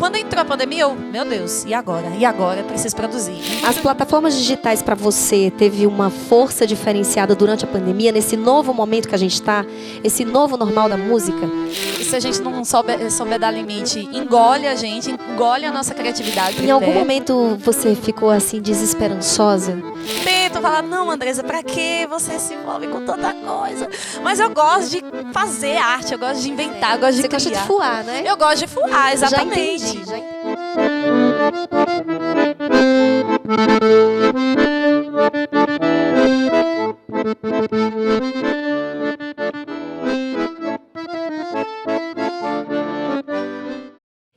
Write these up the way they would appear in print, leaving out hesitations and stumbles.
quando entrou a pandemia, meu Deus, e agora? E agora? Eu preciso produzir. As plataformas digitais para você teve uma força diferenciada durante a pandemia, nesse novo momento que a gente está, esse novo normal da música? E se a gente não souber dar limite, engole a gente, engole a nossa criatividade. Em algum momento você ficou assim desesperançosa? Tento falar, não, Andresa, pra que você se envolve com tanta coisa? Mas eu gosto de fazer arte, eu gosto de inventar, eu gosto de criar. Você gosta de fuar, né? Eu gosto de fuar, exatamente. Já entendi.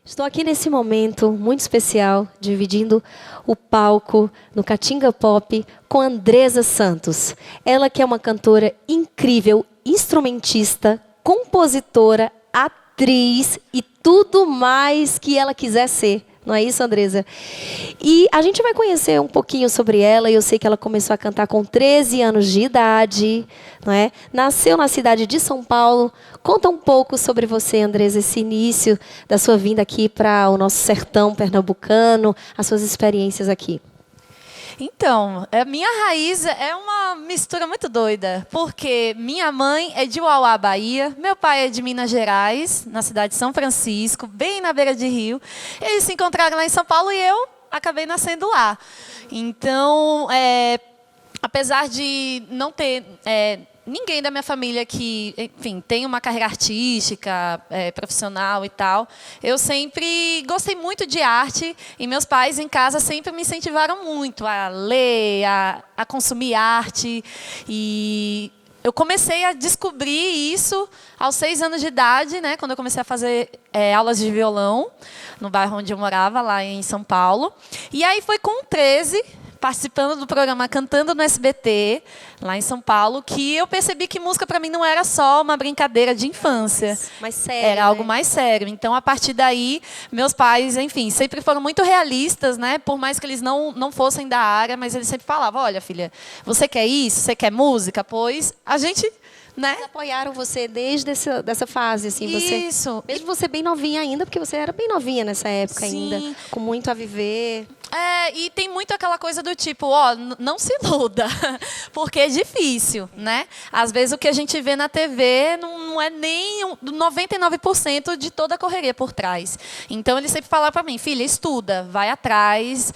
Estou aqui nesse momento muito especial, dividindo o palco no Caatinga Pop com Andresa Santos. Ela que é uma cantora incrível, instrumentista, compositora, atriz e tudo mais que ela quiser ser. Não é isso, Andresa? E a gente vai conhecer um pouquinho sobre ela. Eu sei que ela começou a cantar com 13 anos de idade, não é? Nasceu na cidade de São Paulo. Conta um pouco sobre você, Andresa, esse início da sua vinda aqui para o nosso sertão pernambucano, as suas experiências aqui. Então, a minha raiz é uma mistura muito doida, porque minha mãe é de Uauá, Bahia, meu pai é de Minas Gerais, na cidade de São Francisco, bem na beira de rio. Eles se encontraram lá em São Paulo e eu acabei nascendo lá. Então, apesar de não ter ninguém da minha família que, enfim, tem uma carreira artística, profissional e tal, eu sempre gostei muito de arte e meus pais em casa sempre me incentivaram muito a ler, a consumir arte. E eu comecei a descobrir isso aos 6 anos de idade, né, quando eu comecei a fazer aulas de violão no bairro onde eu morava, lá em São Paulo. E aí foi com 13, participando do programa Cantando no SBT, lá em São Paulo, que eu percebi que música para mim não era só uma brincadeira de infância. Mais sério, era algo mais sério. Então, a partir daí, meus pais, enfim, sempre foram muito realistas, né? Por mais que eles não fossem da área, mas eles sempre falavam, olha, filha, você quer isso? Você quer música? Pois a gente... né? Eles apoiaram você desde dessa fase, assim, Isso. Mesmo você bem novinha ainda, porque você era bem novinha nessa época. Sim. Ainda, com muito a viver. E tem muito aquela coisa do tipo, não se iluda, porque é difícil, né? Às vezes o que a gente vê na TV não é nem 99% de toda a correria por trás. Então, ele sempre fala para mim, filha, estuda, vai atrás,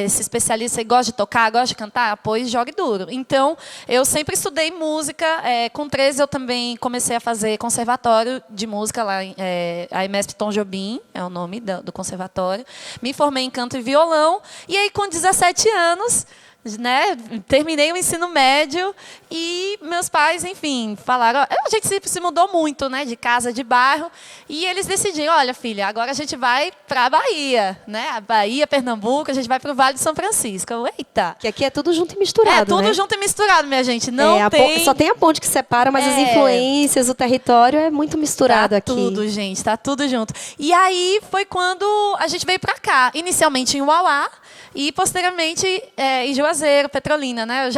se especializa, você gosta de tocar, gosta de cantar? Pois jogue duro. Então, eu sempre estudei música, com 13 eu também comecei a fazer conservatório de música lá, a EMESP Tom Jobim, é o nome do conservatório. Me formei em canto e violão. E aí, com 17 anos, né, terminei o ensino médio e meus pais, enfim, falaram... A gente se mudou muito, né, de casa, de bairro, e eles decidiram, olha, filha, agora a gente vai para a Bahia, né, a Bahia, Pernambuco, a gente vai para o Vale de São Francisco. Eita! Que aqui é tudo junto e misturado, tudo né? junto e misturado, minha gente. Não tem... Só tem a ponte que separa, mas as influências, o território é muito misturado aqui. Tá tudo, gente, tá tudo junto. E aí foi quando a gente veio para cá, inicialmente em Uauá, e posteriormente em Juazeiro, Petrolina, né?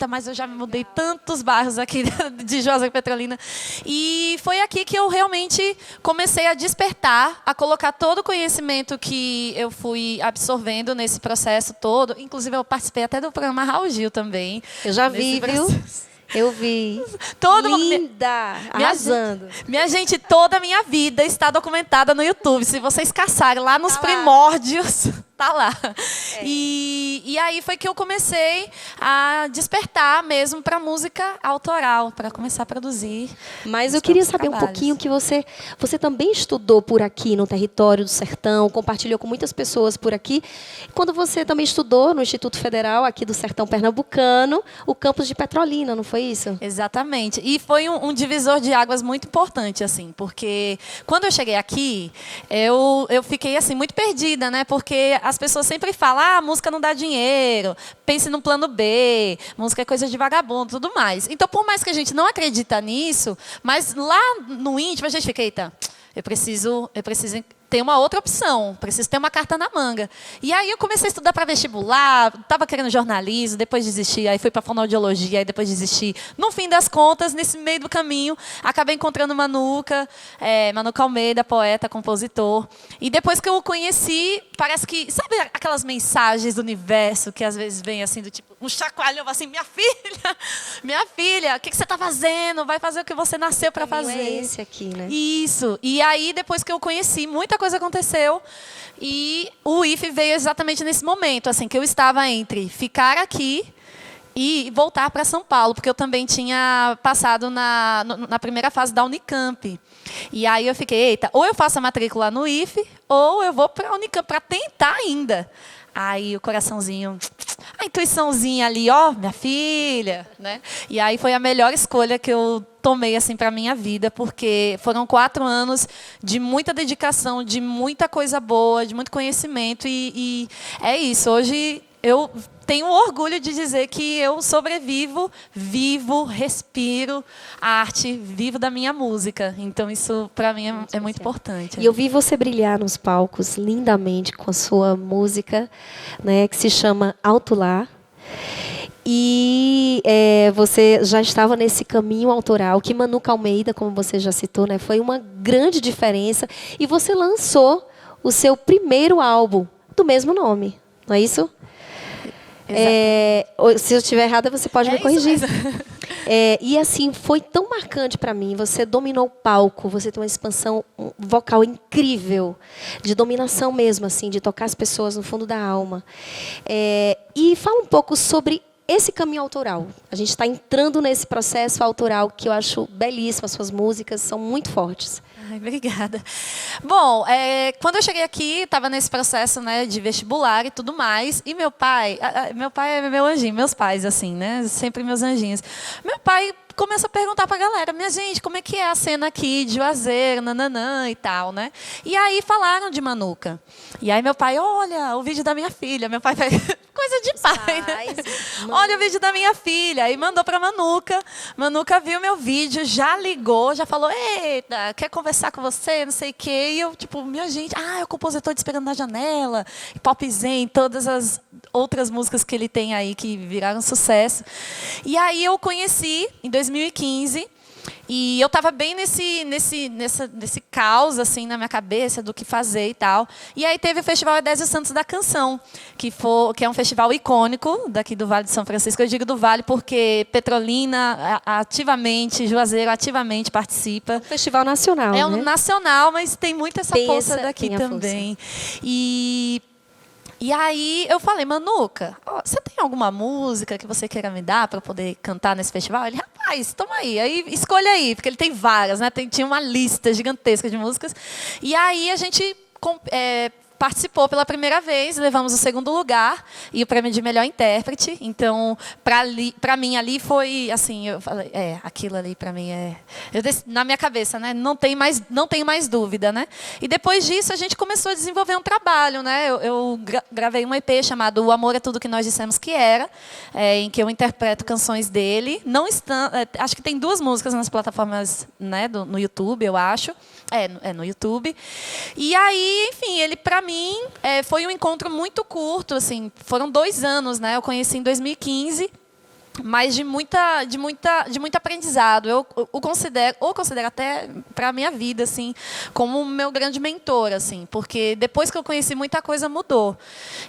Mas eu já me mudei tantos bairros aqui de Juazeiro, Petrolina. E foi aqui que eu realmente comecei a despertar, a colocar todo o conhecimento que eu fui absorvendo nesse processo todo. Inclusive, eu participei até do programa Raul Gil também. Eu já vi, viu? Eu vi. Linda! Arrasando. Minha gente, toda a minha vida está documentada no YouTube. Se vocês caçarem lá nos primórdios, tá lá. E aí foi que eu comecei a despertar mesmo para música autoral, para começar a produzir. Mas eu queria saber um pouquinho que você também estudou por aqui no território do sertão, compartilhou com muitas pessoas por aqui. Quando você também estudou no Instituto Federal aqui do Sertão Pernambucano, o campus de Petrolina, não foi isso? Exatamente. E foi um divisor de águas muito importante, assim, porque quando eu cheguei aqui, eu fiquei assim muito perdida, né? Porque as pessoas sempre falam, música não dá dinheiro, pense no plano B, música é coisa de vagabundo, tudo mais. Então, por mais que a gente não acredita nisso, mas lá no íntimo a gente fica, eita, eu preciso ter uma outra opção, preciso ter uma carta na manga. E aí eu comecei a estudar para vestibular, estava querendo jornalismo, depois desisti, aí fui para fonoaudiologia, aí depois desisti. No fim das contas, nesse meio do caminho, acabei encontrando Manuca Almeida, poeta, compositor. E depois que eu o conheci, parece que, sabe aquelas mensagens do universo que às vezes vem assim, do tipo, um chacoalhão assim, minha filha, o que você está fazendo? Vai fazer o que você nasceu para fazer. É esse aqui, né? Isso. E aí, depois que eu conheci, muita coisa aconteceu. E o IFE veio exatamente nesse momento, assim, que eu estava entre ficar aqui e voltar para São Paulo, porque eu também tinha passado na primeira fase da Unicamp. E aí eu fiquei, eita, ou eu faço a matrícula no IFE, ou eu vou para a Unicamp para tentar ainda. Aí o coraçãozinho, a intuiçãozinha ali, ó, minha filha, né? E aí foi a melhor escolha que eu tomei assim para minha vida, porque foram 4 anos de muita dedicação, de muita coisa boa, de muito conhecimento e é isso. Hoje eu tenho orgulho de dizer que eu sobrevivo, vivo, respiro a arte, vivo da minha música. Então, isso, para mim, é muito importante. E eu vi você brilhar nos palcos lindamente com a sua música, né, que se chama Alto Lá. E você já estava nesse caminho autoral, que Manuca Almeida, como você já citou, né, foi uma grande diferença. E você lançou o seu primeiro álbum do mesmo nome, não é isso? Se eu estiver errada, você pode me corrigir. E assim, foi tão marcante para mim. Você dominou o palco, você tem uma expansão vocal incrível, de dominação mesmo, assim, de tocar as pessoas no fundo da alma. E fala um pouco sobre esse caminho autoral. A gente está entrando nesse processo autoral que eu acho belíssimo. As suas músicas são muito fortes. Ai, obrigada. Bom, quando eu cheguei aqui, estava nesse processo, né, de vestibular e tudo mais. E meu pai é meu anjinho, meus pais, assim, né? Sempre meus anjinhos. Meu pai começa a perguntar pra galera, minha gente, como é que é a cena aqui de Juazeiro, nananã e tal, né? E aí falaram de Manuca. E aí meu pai, olha, o vídeo da minha filha. Meu pai faz coisa de pai, né? Olha o vídeo da minha filha. E mandou pra Manuca. Manuca viu meu vídeo, já ligou, já falou, eita, quer conversar com você, não sei o quê. E eu, tipo, minha gente, é o compositor de Esperando na Janela, Pop Zen, todas as outras músicas que ele tem aí que viraram sucesso. E aí eu conheci, em 2015, e eu estava bem nesse caos assim, na minha cabeça do que fazer e tal. E aí teve o Festival Edésio Santos da Canção, que é um festival icônico daqui do Vale de São Francisco. Eu digo do Vale porque Petrolina ativamente, Juazeiro ativamente participa. Festival nacional, É um né? nacional, mas tem muito essa força daqui também. E aí eu falei, Manuca, você tem alguma música que você queira me dar para poder cantar nesse festival? Ele, rapaz, toma aí escolha aí, porque ele tem várias, né? Tinha uma lista gigantesca de músicas. E aí a gente participou pela primeira vez, levamos o 2º lugar e o prêmio de melhor intérprete. Então, para mim ali foi assim, eu falei, aquilo ali para mim na minha cabeça, né? Não tenho mais dúvida, né? E depois disso a gente começou a desenvolver um trabalho, né? Eu gravei um EP chamado O Amor é Tudo Que Nós Dissemos Que Era, em que eu interpreto canções dele. Não acho que tem 2 músicas nas plataformas, né? No YouTube, eu acho. No YouTube. E aí, enfim, ele para mim foi um encontro muito curto, assim, foram 2 anos, né? Eu conheci em 2015, mas de muito aprendizado. Eu o considero até para a minha vida, assim, como meu grande mentor, assim, porque depois que eu conheci, muita coisa mudou.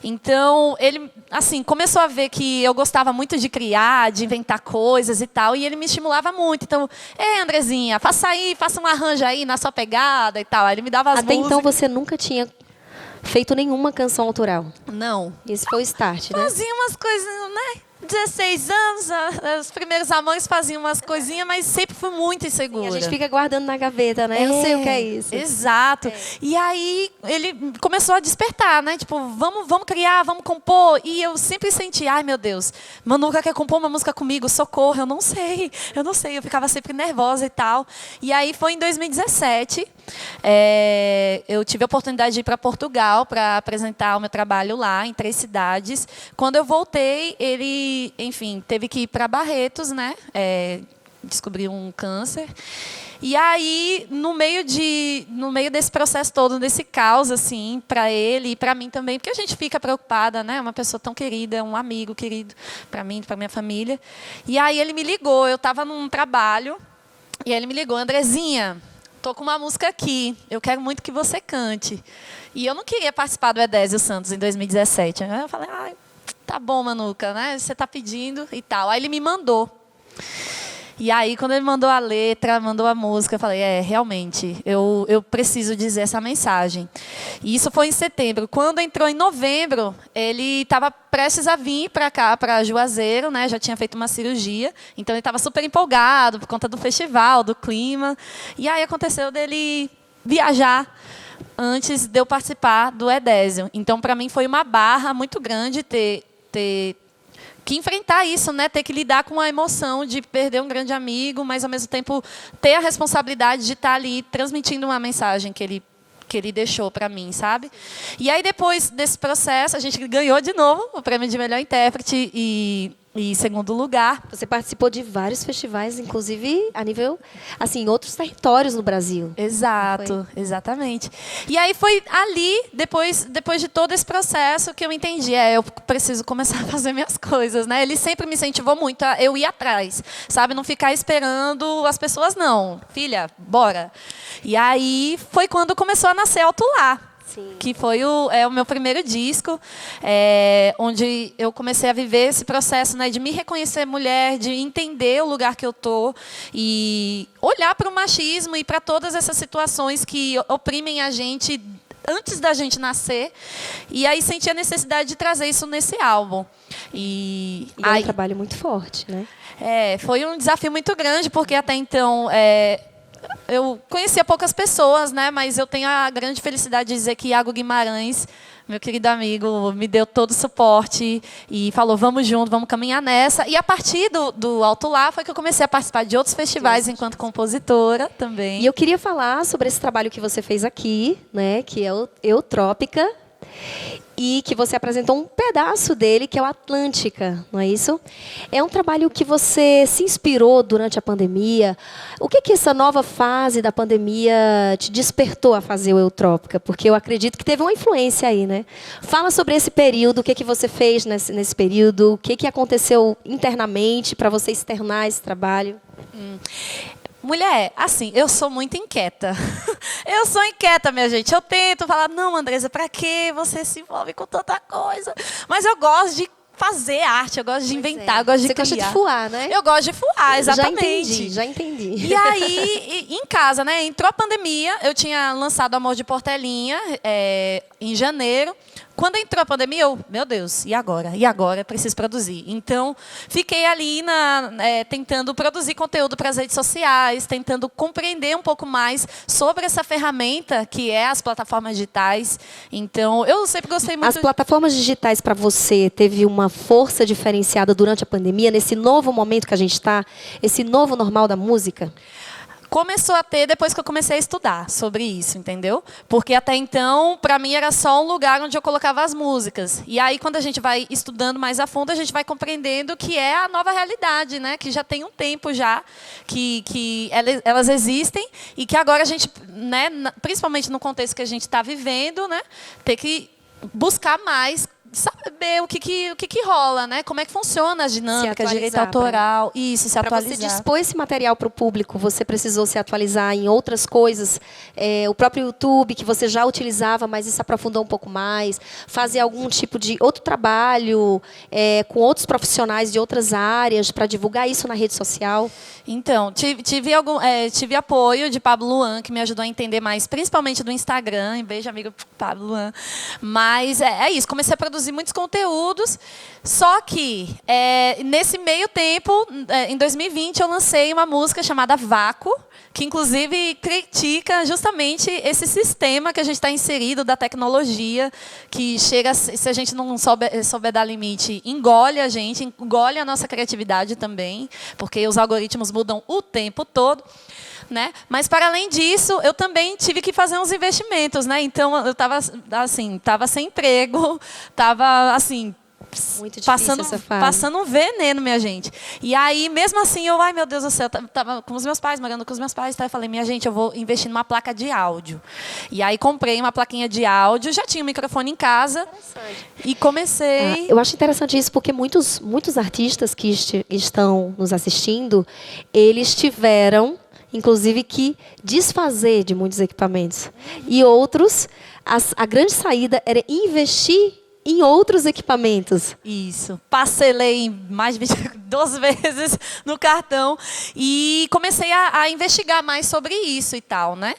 Então, ele, assim, começou a ver que eu gostava muito de criar, de inventar coisas e tal, e ele me estimulava muito. Então, Andrezinha, faça um arranjo aí na sua pegada e tal. Aí ele me dava as Até músicas. então você nunca tinha feito nenhuma canção autoral? Não. Esse foi o start, né? Fazia umas coisas, né? 16 anos, os primeiros amores faziam umas coisinhas, mas sempre fui muito insegura. Sim, a gente fica guardando na gaveta, né? Eu sei o que é isso. Exato. E aí ele começou a despertar, né? Tipo, vamos criar, vamos compor. E eu sempre senti, ai meu Deus, Manuca quer compor uma música comigo, socorro, eu não sei. Eu ficava sempre nervosa e tal. E aí foi em 2017, eu tive a oportunidade de ir para Portugal para apresentar o meu trabalho lá, em 3 cidades. Quando eu voltei, ele, enfim, teve que ir para Barretos, né? Descobriu um câncer. E aí, no meio desse processo todo, desse caos, assim, para ele e para mim também, porque a gente fica preocupada, né? Uma pessoa tão querida, um amigo querido para mim, para minha família. E aí ele me ligou, eu estava num trabalho, e aí ele me ligou, Andrezinha, tô com uma música aqui, eu quero muito que você cante. E eu não queria participar do Edésio Santos em 2017. Aí eu falei, tá bom, Manuca, né? Você tá pedindo e tal. Aí ele me mandou. E aí, quando ele mandou a letra, mandou a música, eu falei, realmente, eu preciso dizer essa mensagem. E isso foi em setembro. Quando entrou em novembro, ele estava prestes a vir para cá, para Juazeiro, né? Já tinha feito uma cirurgia. Então, ele estava super empolgado por conta do festival, do clima. E aí, aconteceu dele viajar antes de eu participar do Edésio. Então, para mim, foi uma barra muito grande ter que enfrentar isso, né? Ter que lidar com a emoção de perder um grande amigo, mas, ao mesmo tempo, ter a responsabilidade de estar ali transmitindo uma mensagem que ele deixou para mim, sabe? E aí, depois desse processo, a gente ganhou de novo o prêmio de melhor intérprete e segundo lugar. Você participou de vários festivais, inclusive a nível, assim, em outros territórios no Brasil. Exato, exatamente. E aí foi ali, depois de todo esse processo, que eu entendi, eu preciso começar a fazer minhas coisas, né? Ele sempre me incentivou muito a eu ir atrás, sabe? Não ficar esperando as pessoas, não. Filha, bora. E aí foi quando começou a nascer Alto Lá. Sim. Que foi o meu primeiro disco, onde eu comecei a viver esse processo, né, de me reconhecer mulher, de entender o lugar que eu estou e olhar para o machismo e para todas essas situações que oprimem a gente antes da gente nascer. E aí senti a necessidade de trazer isso nesse álbum. E é um trabalho muito forte, né? Foi um desafio muito grande, porque até então eu conhecia poucas pessoas, né? Mas eu tenho a grande felicidade de dizer que Iago Guimarães, meu querido amigo, me deu todo o suporte e falou, vamos junto, vamos caminhar nessa. E a partir do Alto Lá foi que eu comecei a participar de outros festivais enquanto compositora também. E eu queria falar sobre esse trabalho que você fez aqui, né? Que é o Eutrópica. E que você apresentou um pedaço dele, que é o Atlântica, não é isso? É um trabalho que você se inspirou durante a pandemia. O que essa nova fase da pandemia te despertou a fazer o Eutrópica? Porque eu acredito que teve uma influência aí, né? Fala sobre esse período, o que você fez nesse período, o que aconteceu internamente para você externar esse trabalho. Mulher, assim, eu sou muito inquieta. Eu sou inquieta, minha gente. Eu tento falar, não, Andresa, para que você se envolve com tanta coisa? Mas eu gosto de fazer arte, eu gosto de inventar, eu gosto de criar. Você gosta de fuar, né? Eu gosto de fuar, exatamente. Já entendi. E aí, em casa, né? Entrou a pandemia, eu tinha lançado Amor de Portelinha em janeiro. Quando entrou a pandemia, meu Deus, e agora? E agora? Eu preciso produzir. Então, fiquei ali tentando produzir conteúdo para as redes sociais, tentando compreender um pouco mais sobre essa ferramenta que é as plataformas digitais. Então, eu sempre gostei muito... As plataformas digitais para você teve uma força diferenciada durante a pandemia, nesse novo momento que a gente está, esse novo normal da música? Começou a ter depois que eu comecei a estudar sobre isso, entendeu? Porque até então, para mim, era só um lugar onde eu colocava as músicas. E aí, quando a gente vai estudando mais a fundo, a gente vai compreendendo que é a nova realidade, né? Que já tem um tempo já que elas existem e que agora a gente, né, principalmente no contexto que a gente está vivendo, né, tem que buscar mais, saber o que rola, né? Como é que funciona as dinâmicas, direito autoral, isso, se atualizar. Para você dispor esse material para o público, você precisou se atualizar em outras coisas, o próprio YouTube, que você já utilizava, mas isso aprofundou um pouco mais, fazer algum tipo de outro trabalho com outros profissionais de outras áreas para divulgar isso na rede social? Então, tive apoio de Pablo Luan, que me ajudou a entender mais, principalmente do Instagram. Um beijo, amigo Pablo Luan. Mas é isso, comecei a produzir muitos conteúdos, só que nesse meio tempo, em 2020, eu lancei uma música chamada Vácuo, que inclusive critica justamente esse sistema que a gente está inserido da tecnologia, que chega, se a gente não souber dar limite, engole a gente, engole a nossa criatividade também, porque os algoritmos mudam o tempo todo. Né? Mas, para além disso, eu também tive que fazer uns investimentos. Né? Então, eu estava assim, sem emprego, estava assim, Muito difícil essa fase. Passando um veneno, minha gente. E aí, mesmo assim, ai meu Deus do céu, tava com os meus pais, morando com os meus pais, tá? Eu falei, minha gente, eu vou investir numa placa de áudio. E aí comprei uma plaquinha de áudio, já tinha um microfone em casa e comecei. Eu acho interessante isso porque muitos artistas que estão nos assistindo, eles tiveram, inclusive, que desfazer de muitos equipamentos. E outros, a grande saída era investir em outros equipamentos. Isso. Parcelei mais de 12 vezes no cartão e comecei a investigar mais sobre isso e tal, né?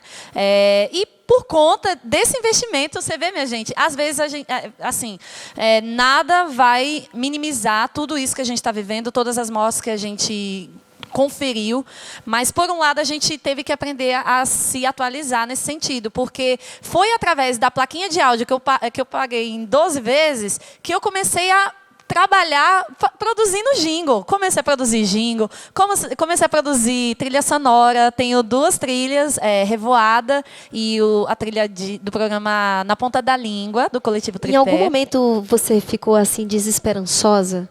E por conta desse investimento, você vê, minha gente, às vezes a gente, assim, nada vai minimizar tudo isso que a gente está vivendo, todas as mortes que a gente conferiu, mas por um lado a gente teve que aprender a se atualizar nesse sentido, porque foi através da plaquinha de áudio que eu paguei em 12 vezes que eu comecei a trabalhar produzindo jingle. Comecei a produzir jingle, comecei a produzir trilha sonora, tenho 2 trilhas, Revoada e a trilha do programa Na Ponta da Língua, do Coletivo Tripé. Em algum momento você ficou assim desesperançosa?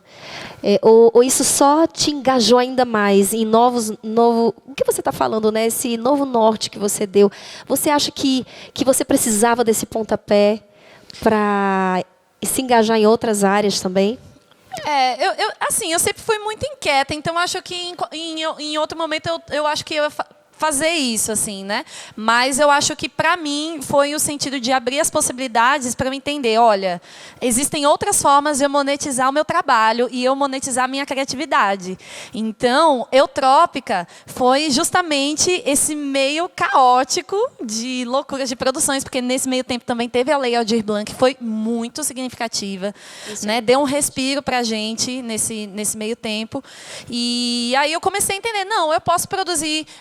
Ou isso só te engajou ainda mais em o que você está falando, né? Esse novo norte que você deu. Você acha que você precisava desse pontapé para se engajar em outras áreas também? Eu sempre fui muito inquieta, então acho que em outro momento eu acho que eu ia fazer isso, assim, né? Mas eu acho que, para mim, foi o sentido de abrir as possibilidades para eu entender, olha, existem outras formas de eu monetizar o meu trabalho e eu monetizar a minha criatividade. Então, Eutrópica foi justamente esse meio caótico de loucuras de produções, porque nesse meio tempo também teve a Lei Aldir Blanc, que foi muito significativa, né? Deu um respiro para a gente nesse meio tempo. E aí eu comecei a entender, não, eu posso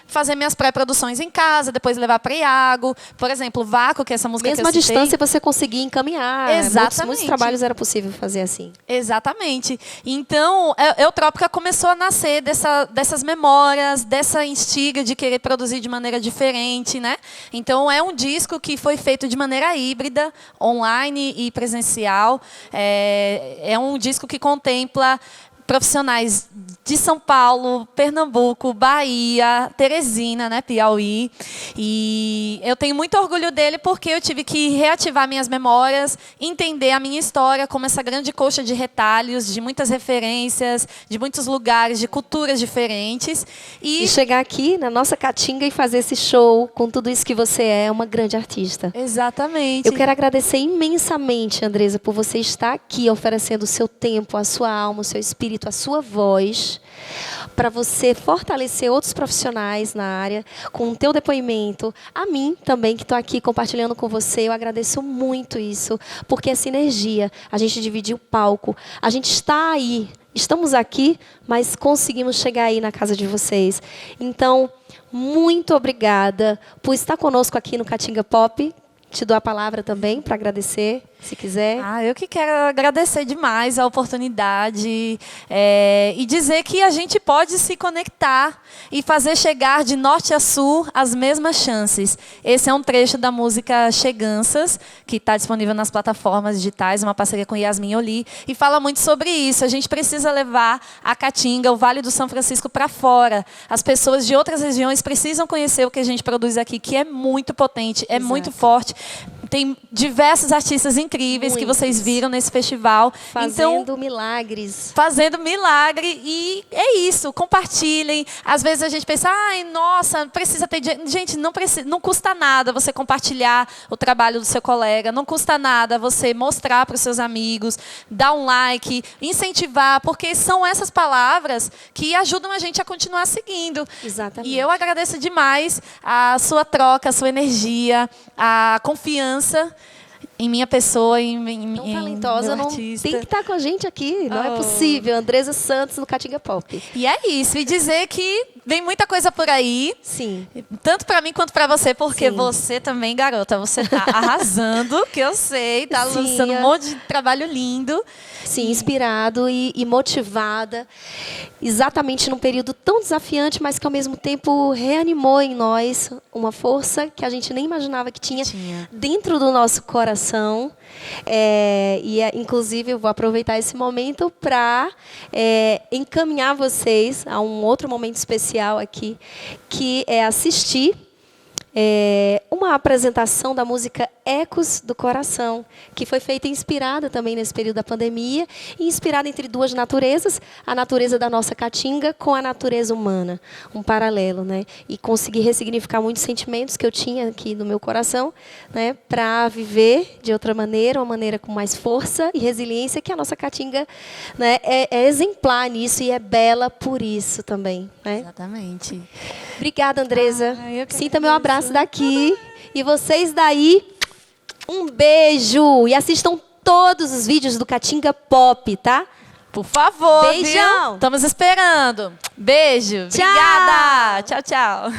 fazer minhas pré-produções em casa, depois levar para Iago. Por exemplo, Vácuo, que é essa música mesmo que eu citei. Mesmo à distância você conseguia encaminhar. Exatamente. Muitos trabalhos era possível fazer assim. Exatamente. Então, Eutrópica começou a nascer dessas memórias, dessa instiga de querer produzir de maneira diferente, né? Então, é um disco que foi feito de maneira híbrida, online e presencial. É um disco que contempla profissionais de São Paulo, Pernambuco, Bahia, Teresina, né, Piauí. E eu tenho muito orgulho dele porque eu tive que reativar minhas memórias, entender a minha história como essa grande coxa de retalhos, de muitas referências, de muitos lugares, de culturas diferentes. E chegar aqui na nossa Caatinga e fazer esse show com tudo isso que você é uma grande artista. Exatamente. Eu quero agradecer imensamente, Andresa, por você estar aqui oferecendo o seu tempo, a sua alma, o seu espírito, a sua voz, para você fortalecer outros profissionais na área, com o teu depoimento. A mim também, que estou aqui compartilhando com você, eu agradeço muito isso, porque é sinergia, a gente dividir o palco, a gente está aí, estamos aqui, mas conseguimos chegar aí na casa de vocês. Então, muito obrigada por estar conosco aqui no Caatinga Pop. Te dou a palavra também para agradecer, se quiser. Eu que quero agradecer demais a oportunidade e dizer que a gente pode se conectar e fazer chegar de norte a sul as mesmas chances. Esse é um trecho da música Cheganças, que está disponível nas plataformas digitais, uma parceria com Yasmin Oli, e fala muito sobre isso. A gente precisa levar a Caatinga, o Vale do São Francisco, para fora. As pessoas de outras regiões precisam conhecer o que a gente produz aqui, que é muito potente, é muito forte. Tem diversos artistas incríveis que vocês viram nesse festival. Fazendo milagres. Fazendo milagre. E é isso, compartilhem. Às vezes a gente pensa, nossa, precisa ter... Gente, não custa nada você compartilhar o trabalho do seu colega. Não custa nada você mostrar para os seus amigos, dar um like, incentivar, porque são essas palavras que ajudam a gente a continuar seguindo. Exatamente. E eu agradeço demais a sua troca, a sua energia, a confiança em minha pessoa, tão talentosa, não tem que estar com a gente aqui, não é possível. Andresa Santos no Caatinga Pop. E é isso, e dizer que vem muita coisa por aí. Sim. Tanto para mim quanto para você, porque Sim. você também, garota, você tá arrasando, que eu sei, tá Sim, lançando um monte de trabalho lindo. Sim, inspirado e motivada, exatamente num período tão desafiante, mas que ao mesmo tempo reanimou em nós uma força que a gente nem imaginava que tinha dentro do nosso coração. Inclusive, eu vou aproveitar esse momento para encaminhar vocês a um outro momento especial aqui, que é assistir uma apresentação da música Ecos do Coração, que foi feita inspirada também nesse período da pandemia, e inspirada entre duas naturezas, a natureza da nossa caatinga com a natureza humana, um paralelo, né? E consegui ressignificar muitos sentimentos que eu tinha aqui no meu coração, né? Para viver de outra maneira, uma maneira com mais força e resiliência, que a nossa caatinga, né, é exemplar nisso e é bela por isso também, né? Exatamente. Obrigada, Andresa. Sinta meu agradeço. abraço daqui. E vocês daí, um beijo. E assistam todos os vídeos do Caatinga Pop, tá? Por favor, Beijão. viu? Estamos esperando. Beijo. Tchau. Obrigada. Tchau, tchau.